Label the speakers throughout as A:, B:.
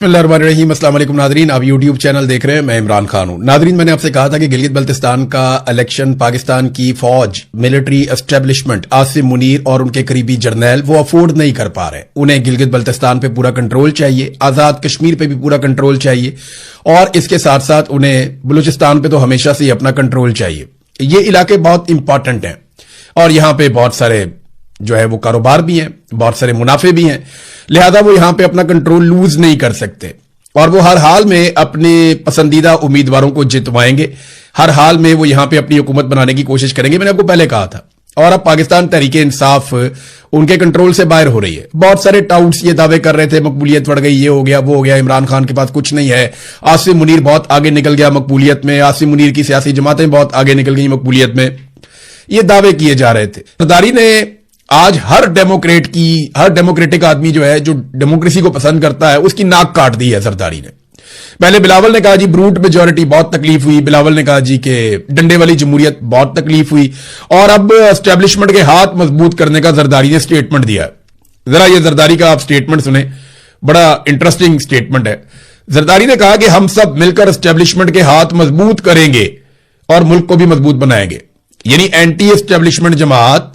A: बिस्मिल्लाहिर्रहमानिर्रहीम। अस्सलाम वालेकुम नादरीन, आप यूट्यूब चैनल देख रहे हैं, मैं इमरान खान हूं। नादरीन, मैंने आपसे कहा था कि गिलगित बल्तिस्तान का इलेक्शन पाकिस्तान की फौज, मिलिट्री एस्टेब्लिशमेंट, आसिम मुनीर और उनके करीबी जर्नैल वो अफोर्ड नहीं कर पा रहे। उन्हें गिलगित बल्तिस्तान पे पूरा कंट्रोल चाहिए, आजाद कश्मीर पे भी पूरा कंट्रोल चाहिए और इसके साथ साथ उन्हें बलूचिस्तान पे तो हमेशा से ही अपना कंट्रोल चाहिए। ये इलाके बहुत इंपॉर्टेंट हैं और यहां पे बहुत सारे जो है वो कारोबार भी हैं, बहुत सारे मुनाफे भी हैं, लिहाजा वो यहां पे अपना कंट्रोल लूज नहीं कर सकते और वो हर हाल में अपने पसंदीदा उम्मीदवारों को जितवाएंगे। हर हाल में वो यहां पे अपनी हुकूमत बनाने की कोशिश करेंगे। मैंने आपको पहले कहा था और अब पाकिस्तान तहरीके इंसाफ उनके कंट्रोल से बाहर हो रही है। बहुत सारे टाउट्स ये दावे कर रहे थे मकबूलियत बढ़ गई, ये हो गया, वो हो गया, इमरान खान के पास कुछ नहीं है, आसिम मुनीर बहुत आगे निकल गया मकबूलियत में, आसिम मुनीर की सियासी जमातें बहुत आगे निकल गई मकबूलियत में, ये दावे किए जा रहे थे। सरदारी ने आज हर डेमोक्रेटिक आदमी जो है, जो डेमोक्रेसी को पसंद करता है, उसकी नाक काट दी है सरदारी ने। पहले बिलावल ने कहा जी ब्रूट मेजॉरिटी, बहुत तकलीफ हुई। बिलावल ने कहा जी के डंडे वाली जमहूरियत, बहुत तकलीफ हुई। और अब एस्टेब्लिशमेंट के हाथ मजबूत करने का जरदारी ने स्टेटमेंट दिया है। जरा ये जरदारी का आप स्टेटमेंट सुने, बड़ा इंटरेस्टिंग स्टेटमेंट है। जरदारी ने कहा कि हम सब मिलकर एस्टेब्लिशमेंट के हाथ मजबूत करेंगे और मुल्क को भी मजबूत बनाएंगे। यानी एंटी एस्टेब्लिशमेंट जमात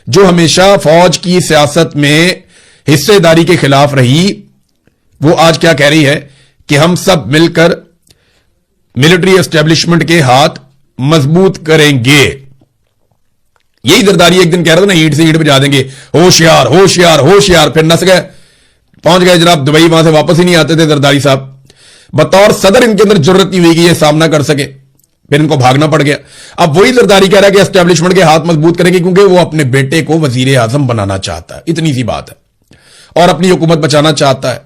A: जो हमेशा फौज की सियासत में हिस्सेदारी के खिलाफ रही, वो आज क्या कह रही है कि हम सब मिलकर मिलिट्री एस्टेब्लिशमेंट के हाथ मजबूत करेंगे। यही जरदारी एक दिन कह रहा था ना, ईंट से ईंट बजा देंगे, होशियार होशियार होशियार, फिर नस गए, पहुंच गए जनाब दुबई, वहां से वापस ही नहीं आते थे जरदारी साहब। बतौर सदर इनके अंदर जरूरत नहीं हुई कि ये सामना कर सके, फिर इनको भागना पड़ गया। अब वही जरदारी कह रहा है कि एस्टेब्लिशमेंट के हाथ मजबूत करेंगे क्योंकि वो अपने बेटे को वजीर आजम बनाना चाहता है, इतनी सी बात है। और अपनी हुकूमत बचाना चाहता है,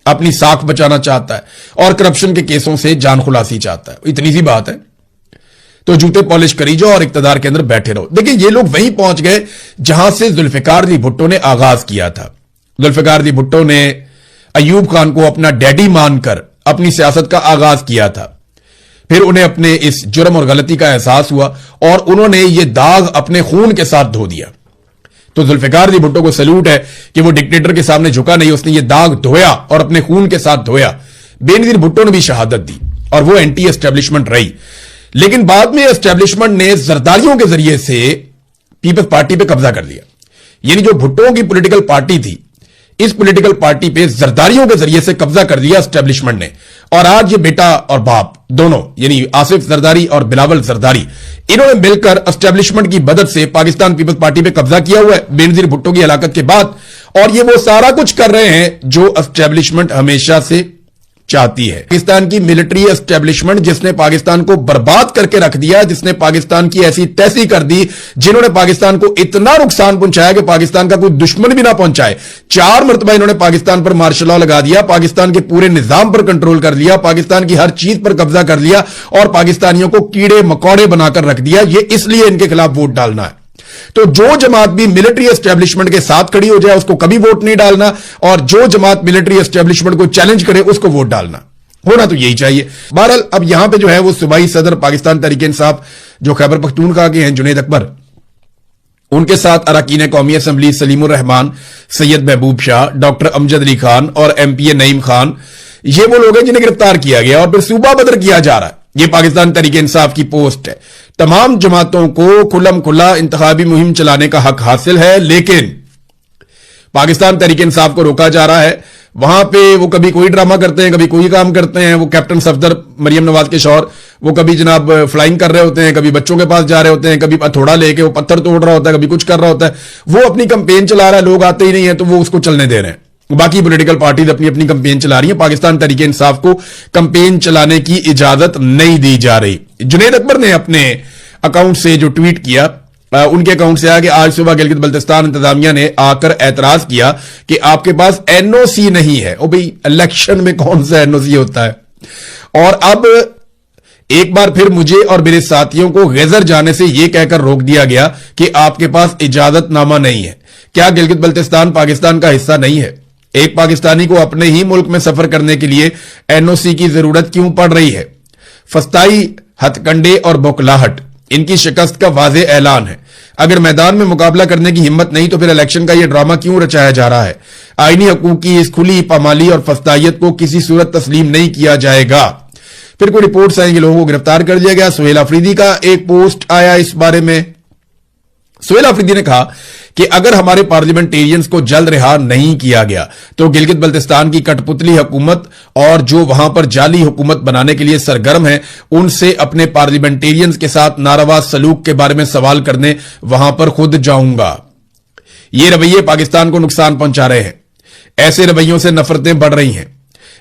A: अपनी साख बचाना चाहता है और करप्शन के केसों से जान खुलासी चाहता है, इतनी सी बात है। तो जूते पॉलिश करी जाओ और इक्तदार के अंदर बैठे रहो। देखिए, ये लोग वहीं पहुंच गए जहां से जुल्फिकार अली भुट्टो ने आगाज किया था। जुल्फिकार अली भुट्टो ने अयूब खान को अपना डैडी मानकर अपनी सियासत का आगाज किया था। फिर उन्हें अपने इस जुर्म और गलती का एहसास हुआ और उन्होंने ये दाग अपने खून के साथ धो दिया। तो जुल्फिकार अली भुट्टो को सैल्यूट है कि वो डिक्टेटर के सामने झुका नहीं, उसने ये दाग धोया और अपने खून के साथ धोया। बेनजीर भुट्टो ने भी शहादत दी और वो एंटी एस्टेब्लिशमेंट रही। लेकिन बाद में एस्टेब्लिशमेंट ने जरदारियों के जरिए से पीपल्स पार्टी पे कब्जा कर लिया। यानी जो भुट्टो की पॉलिटिकल पार्टी थी, इस पॉलिटिकल पार्टी पे जरदारियों के जरिए से कब्जा कर लिया एस्टेब्लिशमेंट ने। और आज ये बेटा और बाप दोनों, यानी आसिफ जरदारी और बिलावल जरदारी, इन्होंने मिलकर एस्टेब्लिशमेंट की मदद से पाकिस्तान पीपल्स पार्टी पे कब्जा किया हुआ है बेनजीर भुट्टो की हलाकत के बाद। और ये वो सारा कुछ कर रहे हैं जो एस्टेब्लिशमेंट हमेशा से चाहती है। पाकिस्तान की मिलिट्री एस्टेब्लिशमेंट जिसने पाकिस्तान को बर्बाद करके रख दिया, जिसने पाकिस्तान की ऐसी तैसी कर दी, जिन्होंने पाकिस्तान को इतना नुकसान पहुंचाया कि पाकिस्तान का कोई दुश्मन भी ना पहुंचाए। 4 मरतबा इन्होंने पाकिस्तान पर मार्शल लॉ लगा दिया, पाकिस्तान के पूरे निजाम पर कंट्रोल कर लिया, पाकिस्तान की हर चीज पर कब्जा कर लिया और पाकिस्तानियों को कीड़े मकौड़े बनाकर रख दिया। ये इसलिए इनके खिलाफ वोट डालना है। तो जो जमात भी मिलिट्री एस्टेब्लिशमेंट के साथ खड़ी हो जाए उसको कभी वोट नहीं डालना, और जो जमात मिलिट्री एस्टेब्लिशमेंट को चैलेंज करे उसको वोट डालना। होना तो यही चाहिए। बहरहाल अब यहां पे जो है वो सूबाई सदर पाकिस्तान तहरीक इंसाफ जो खैबर पख्तूनख्वा के हैं, जुनैद अकबर, उनके साथ अरकान कौमी असम्बली सलीमुर रहमान, सैयद महबूब शाह, डॉक्टर अमजद अली खान और एमपीए नईम खान, ये वो लोग हैं जिन्हें गिरफ्तार किया गया और फिर सूबा बदर किया जा रहा है। ये पाकिस्तान तहरीक इंसाफ की पोस्ट है। तमाम जमातों को खुल्लम खुल्ला इंतखाबी मुहिम चलाने का हक हासिल है, लेकिन पाकिस्तान तहरीक इंसाफ को रोका जा रहा है। वहां पे वो कभी कोई ड्रामा करते हैं, कभी कोई काम करते हैं। वो कैप्टन सफदर, मरियम नवाज के शौहर, वो कभी जनाब फ्लाइंग कर रहे होते हैं, कभी बच्चों के पास जा रहे होते हैं, कभी हथौड़ा लेके वो पत्थर तोड़ रहा होता है, कभी कुछ कर रहा होता है। वो अपनी कंपेन चला रहा है, लोग आते ही नहीं है तो वो उसको चलने दे रहे हैं। बाकी पॉलिटिकल पार्टीज अपनी अपनी कंपेन चला रही हैं, पाकिस्तान तहरीक इंसाफ को कंपेन चलाने की इजाजत नहीं दी जा रही। जुनैद अकबर ने अपने अकाउंट से जो ट्वीट किया, उनके अकाउंट से आया कि आज सुबह गिलगित बल्तिस्तान इंतजामिया ने आकर एतराज किया कि आपके पास एनओसी नहीं है। ओ भाई, इलेक्शन में कौन सा एनओसी होता है? और अब एक बार फिर मुझे और मेरे साथियों को गैजर जाने से यह कहकर रोक दिया गया कि आपके पास इजाजतनामा नहीं है। क्या गिलगित बल्तिस्तान पाकिस्तान का हिस्सा नहीं है? एक पाकिस्तानी को अपने ही मुल्क में सफर करने के लिए एनओसी की जरूरत क्यों पड़ रही है? फस्ताई, हथकंडे और बौखलाहट इनकी शिकस्त का वाज़ेह ऐलान है। अगर मैदान में मुकाबला करने की हिम्मत नहीं तो फिर इलेक्शन का यह ड्रामा क्यों रचाया जा रहा है? आईनी हकूक की इस खुली पामाली और फस्तायत को किसी सूरत तस्लीम नहीं किया जाएगा। फिर कोई रिपोर्ट्स आई कि लोगों को गिरफ्तार कर लिया गया। सुहेल अफरीदी का एक पोस्ट आया इस बारे में। सुहेल अफरीदी ने कहा कि अगर हमारे पार्लियामेंटेरियंस को जल्द रिहा नहीं किया गया तो गिलगित बल्तिस्तान की कठपुतली हुकूमत और जो वहां पर जाली हुकूमत बनाने के लिए सरगर्म है उनसे अपने पार्लियामेंटेरियंस के साथ नारवा सलूक के बारे में सवाल करने वहां पर खुद जाऊंगा। ये रवैये पाकिस्तान को नुकसान पहुंचा रहे हैं। ऐसे रवैयों से नफरतें बढ़ रही हैं।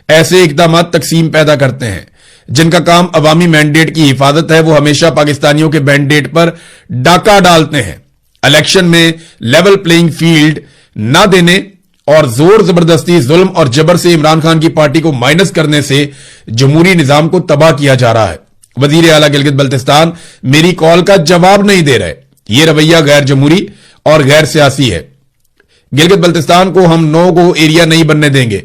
A: ऐसे इकदाम तकसीम पैदा करते हैं। जिनका काम अवामी मैंडेट की हिफाजत है वो हमेशा पाकिस्तानियों के मैंडेट पर डाका डालते हैं। इलेक्शन में लेवल प्लेइंग फील्ड ना देने और जोर जबरदस्ती जुल्म और जबर से इमरान खान की पार्टी को माइनस करने से जमहूरी निजाम को तबाह किया जा रहा है। वजीर आला गिलगित बल्तिस्तान मेरी कॉल का जवाब नहीं दे रहे। यह रवैया गैर जमहूरी और गैर सियासी है। गिलगित बल्तिस्तान को हम नो गो एरिया नहीं बनने देंगे।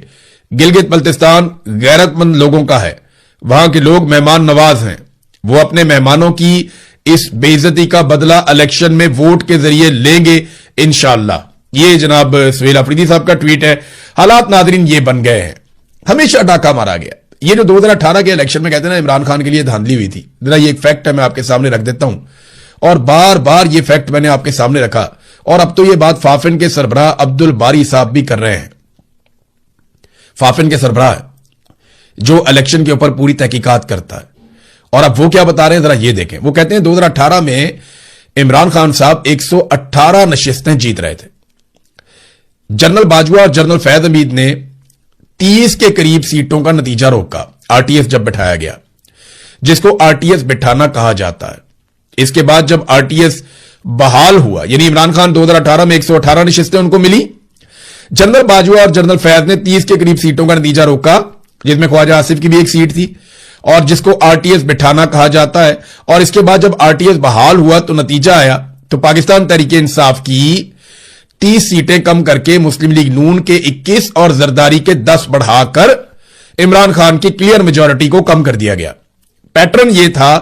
A: गिलगित बल्तिस्तान गैरतमंद लोगों का है। वहां के लोग मेहमान नवाज हैं। वो अपने मेहमानों की इस बेइज्जती का बदला इलेक्शन में वोट के जरिए लेंगे इंशाअल्लाह। ये जनाब सुहेल अफरीदी साहब का ट्वीट है। हालात नादरीन ये बन गए हैं। हमेशा डाका मारा गया। ये जो 2018 के इलेक्शन में कहते हैं ना इमरान खान के लिए धांधली हुई थी, जरा ये एक फैक्ट है, मैं आपके सामने रख देता हूं और बार बार ये फैक्ट मैंने आपके सामने रखा और अब तो ये बात फाफिन के सरबराह अब्दुल बारी साहब भी कर रहे हैं। फाफिन के सरबराह जो इलेक्शन के ऊपर पूरी तहकीकात करता है और अब वो क्या बता रहे हैं जरा ये देखें। वो कहते हैं 2018 में इमरान खान साहब 118 नशिस्तें जीत रहे थे। जनरल बाजवा और जनरल फैज हमीद ने 30 के करीब सीटों का नतीजा रोका आरटीएस जब बिठाया गया, जिसको आरटीएस बिठाना कहा जाता है। इसके बाद जब आरटीएस बहाल हुआ यानी इमरान खान 2018 में 118 नशिस्तें उनको मिली। जनरल बाजवा और जनरल फैज ने 30 के करीब सीटों का नतीजा रोका, जिसमें ख्वाजा आसिफ की भी एक सीट थी और जिसको आरटीएस बिठाना कहा जाता है। और इसके बाद जब आरटीएस बहाल हुआ तो नतीजा आया तो पाकिस्तान तहरीके इंसाफ की 30 सीटें कम करके मुस्लिम लीग नून के 21 और जरदारी के 10 बढ़ाकर इमरान खान की क्लियर मेजॉरिटी को कम कर दिया गया। पैटर्न यह था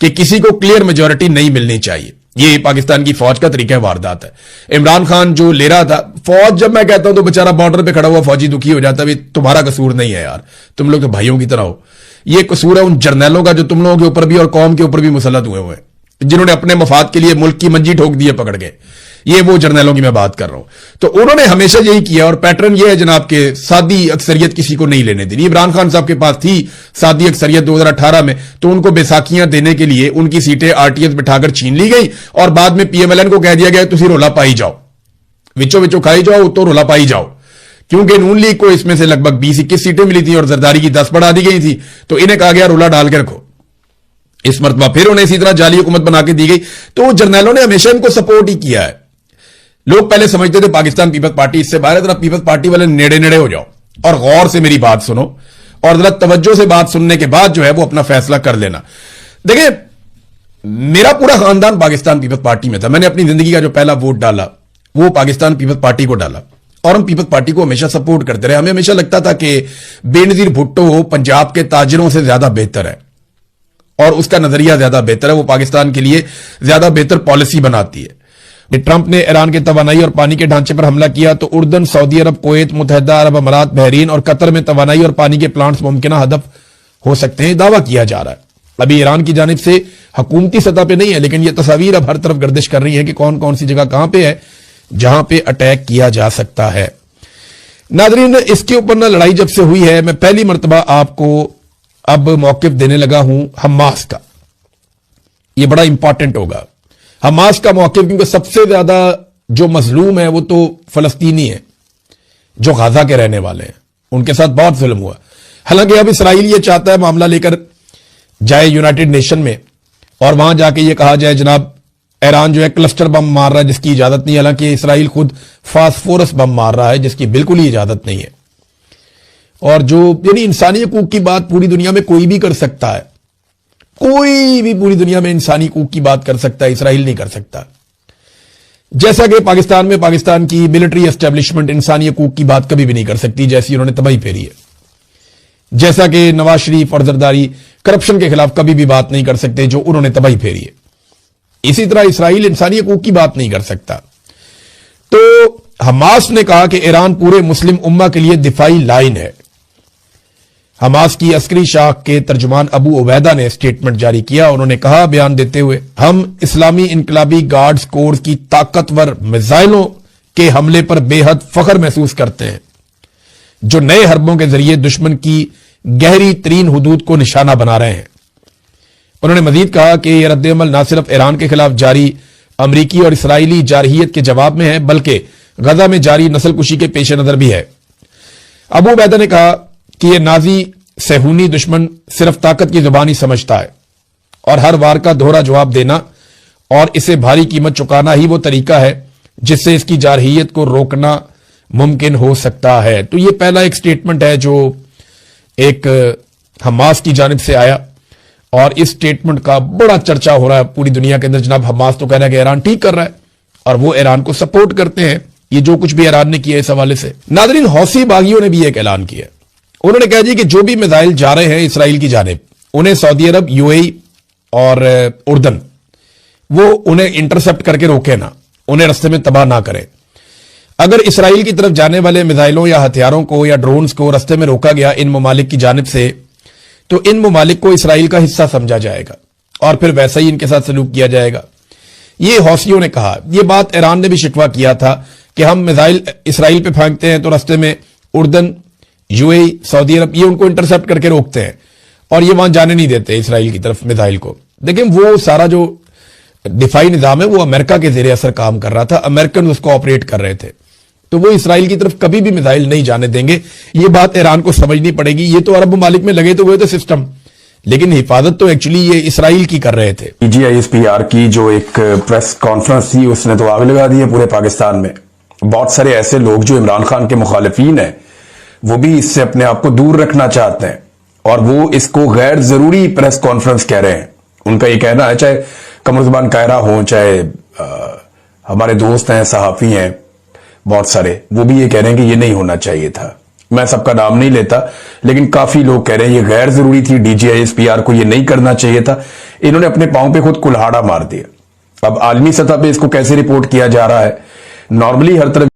A: कि किसी को क्लियर मेजॉरिटी नहीं मिलनी चाहिए। यह पाकिस्तान की फौज का तरीका वारदात है। इमरान खान जो ले रहा था, फौज जब मैं कहता हूं तो बेचारा बॉर्डर पे खड़ा हुआ फौजी दुखी हो जाता है। तुम्हारा कसूर नहीं है यार, तुम लोग तो भाइयों की तरह हो। यह कसूर है उन जर्नैलों का जो तुम लोगों के ऊपर भी और कौम के ऊपर भी मुसल्लत हुए हुए हैं, जिन्होंने अपने मफाद के लिए मुल्क की मंजी ठोक दी है पकड़ के। ये वो जर्नैलों की मैं बात कर रहा हूं। तो उन्होंने हमेशा यही किया और पैटर्न यह है जनाब के सादी अक्सरियत किसी को नहीं लेने देनी। इमरान खान साहब के पास थी सादी अक्सरियत 2018 में, तो उनको बैसाखियां देने के लिए उनकी सीटें आरटीएस बिठाकर छीन ली गई और बाद में पीएमएलएन को कह दिया गया तुसी रोला पाई जाओ, विचो विचो खाई जाओ तो रोला पाई जाओ। क्योंकि नून लीग को इसमें से लगभग 20-21 सीटें मिली थी और जरदारी की 10 बढ़ा दी गई थी, तो इन्हें कहा गया रोला डाल के रखो। इस मरतबा फिर उन्हें इसी तरह जाली हुकूमत बना के दी गई। तो जर्नैलों ने हमेशा इनको सपोर्ट ही किया है। लोग पहले समझते थे पाकिस्तान पीपल्स पार्टी इससे बाहर है, जरा पीपल्स पार्टी वाले नेड़े नेड़े हो जाओ और गौर से मेरी बात सुनो और जरा तवज्जो से बात सुनने के बाद जो है वो अपना फैसला कर लेना। देखिए, मेरा पूरा खानदान पाकिस्तान पीपल्स पार्टी में था। मैंने अपनी जिंदगी का जो पहला वोट डाला वो पाकिस्तान पीपल्स पार्टी को डाला और हम पीपल्स पार्टी को हमेशा सपोर्ट करते रहे। हमें हमेशा लगता था कि बेनजीर भुट्टो पंजाब के ताजिरों से ज्यादा बेहतर है और उसका नजरिया ज्यादा बेहतर है। वो पाकिस्तान के लिए ज्यादा बेहतर पॉलिसी बनाती है। ट्रंप ने ईरान के तवानाई और पानी के ढांचे पर हमला किया तो उर्दन, सऊदी अरब, कुवैत, मुत्तहिदा अरब अमारात, बहरीन और कतर में तवानाई और पानी के प्लांट्स मुमकिन हदफ हो सकते हैं, दावा किया जा रहा है। अभी ईरान की जानिब से हुकूमती सतह पे नहीं है, लेकिन यह तस्वीर अब हर तरफ गर्दिश कर रही है कि कौन कौन सी जगह कहां पे है जहां पे अटैक किया जा सकता है। नादरीन, इसके ऊपर ना लड़ाई जब से हुई है, मैं पहली मरतबा आपको अब मौकिफ देने लगा हूं हमास का। यह बड़ा इंपॉर्टेंट होगा हमास का मौकिफ, क्योंकि सबसे ज्यादा जो मजलूम है वो तो फलस्तीनी है जो गाजा के रहने वाले हैं। उनके साथ बहुत जुल्म हुआ। हालांकि अब इसराइल ये चाहता है मामला लेकर जाए यूनाइटेड नेशन में और वहां जाके ये कहा जाए जनाब ईरान जो है क्लस्टर बम मार रहा है जिसकी इजाजत नहीं है। हालांकि इसराइल खुद फास्फोरस बम मार रहा है जिसकी बिल्कुल ही इजाजत नहीं है। और जो यानी इंसानी हकूक की बात पूरी दुनिया में कोई भी कर सकता है, कोई भी पूरी दुनिया में इंसानी हकूक की बात कर सकता है, इसराइल नहीं कर सकता। जैसा कि पाकिस्तान में पाकिस्तान की मिलिट्री एस्टेब्लिशमेंट इंसानी हकूक की बात कभी भी नहीं कर सकती, जैसी उन्होंने तबाही फेरी है। जैसा कि नवाज शरीफ और जरदारी करप्शन के खिलाफ कभी भी बात नहीं कर सकते जो उन्होंने तबाही फेरी है। इसी तरह इसराइल इंसानी हकूक की बात नहीं कर सकता। तो हमास ने कहा कि ईरान पूरे मुस्लिम उम्मा के लिए दिफाई लाइन है। हमास की अस्करी शाख के तर्जुमान अबू उबैदा ने स्टेटमेंट जारी किया। उन्होंने कहा बयान देते हुए, हम इस्लामी इनकलाबी गार्ड्स कोर्स की ताकतवर मिसाइलों के हमले पर बेहद फख्र महसूस करते हैं, जो नए हरबों के जरिए दुश्मन की गहरी तरीन हुदूद को निशाना बना रहे हैं। उन्होंने मजीद कहा कि यह रद्दअमल न सिर्फ ईरान के खिलाफ जारी अमरीकी और इसराइली जारहियत के जवाब में है, बल्कि गजा में जारी नस्लकुशी के पेश नजर भी है। अबू उबैदा ने कहा कि यह नाजी सहूनी दुश्मन सिर्फ ताकत की जुबान ही समझता है और हर वार का दोहरा जवाब देना और इसे भारी कीमत चुकाना ही वो तरीका है जिससे इसकी जारहियत को रोकना मुमकिन हो सकता है। तो ये पहला एक स्टेटमेंट है जो एक हमास की जानिब से आया और इस स्टेटमेंट का बड़ा चर्चा हो रहा है पूरी दुनिया के अंदर। जनाब हमास तो कह रहा है कि ईरान ठीक कर रहा है और वो ईरान को सपोर्ट करते हैं, ये जो कुछ भी ईरान ने किया इस हवाले से। नादरीन, हौसी बागियों ने भी एक ऐलान किया। उन्होंने कहा जी कि जो भी मिसाइल जा रहे हैं इसराइल की जानिब, उन्हें सऊदी अरब, यूएई और उर्दन वो उन्हें इंटरसेप्ट करके रोके ना, उन्हें रस्ते में तबाह ना करें। अगर इसराइल की तरफ जाने वाले मिसाइलों या हथियारों को या ड्रोन्स को रस्ते में रोका गया इन ममालिक की जानिब से, तो इन ममालिक को इसराइल का हिस्सा समझा जाएगा और फिर वैसा ही इनके साथ सलूक किया जाएगा। ये हौसियों ने कहा। यह बात ईरान ने भी शिकवा किया था कि हम मिसाइल इसराइल पे फेंकते हैं तो रस्ते में उर्दन, यूएई, सऊदी अरब ये उनको इंटरसेप्ट करके रोकते हैं और ये वहां जाने नहीं देते इसराइल की तरफ मिसाइल को। लेकिन वो सारा जो दिफाई निजाम है वो अमेरिका के जेरे असर काम कर रहा था, अमेरिकन उसको ऑपरेट कर रहे थे, तो वो इसराइल की तरफ कभी भी मिसाइल नहीं जाने देंगे। ये बात ईरान को समझनी पड़ेगी। ये तो अरब ममालिक में लगे तो हुए थे सिस्टम, लेकिन हिफाजत तो एक्चुअली ये इसराइल की कर रहे थे।
B: GISPR की जो एक प्रेस कॉन्फ्रेंस थी उसने तो आग लगा दी है पूरे पाकिस्तान में। बहुत सारे ऐसे लोग जो इमरान खान के मुखालिफिन हैं वो भी इससे अपने आप को दूर रखना चाहते हैं और वो इसको गैर जरूरी प्रेस कॉन्फ्रेंस कह रहे हैं। उनका ये कहना है, चाहे कमरुज़्ज़मान कायरा हो, चाहे हमारे दोस्त हैं, सहाफी हैं बहुत सारे, वो भी ये कह रहे हैं कि ये नहीं होना चाहिए था। मैं सबका नाम नहीं लेता, लेकिन काफी लोग कह रहे हैं ये गैर जरूरी थी, DGISPR को ये नहीं करना चाहिए था। इन्होंने अपने पांव पे खुद कुल्हाड़ा मार दिया। अब आलमी सतह पे इसको कैसे रिपोर्ट किया जा रहा है, नॉर्मली हर तरफ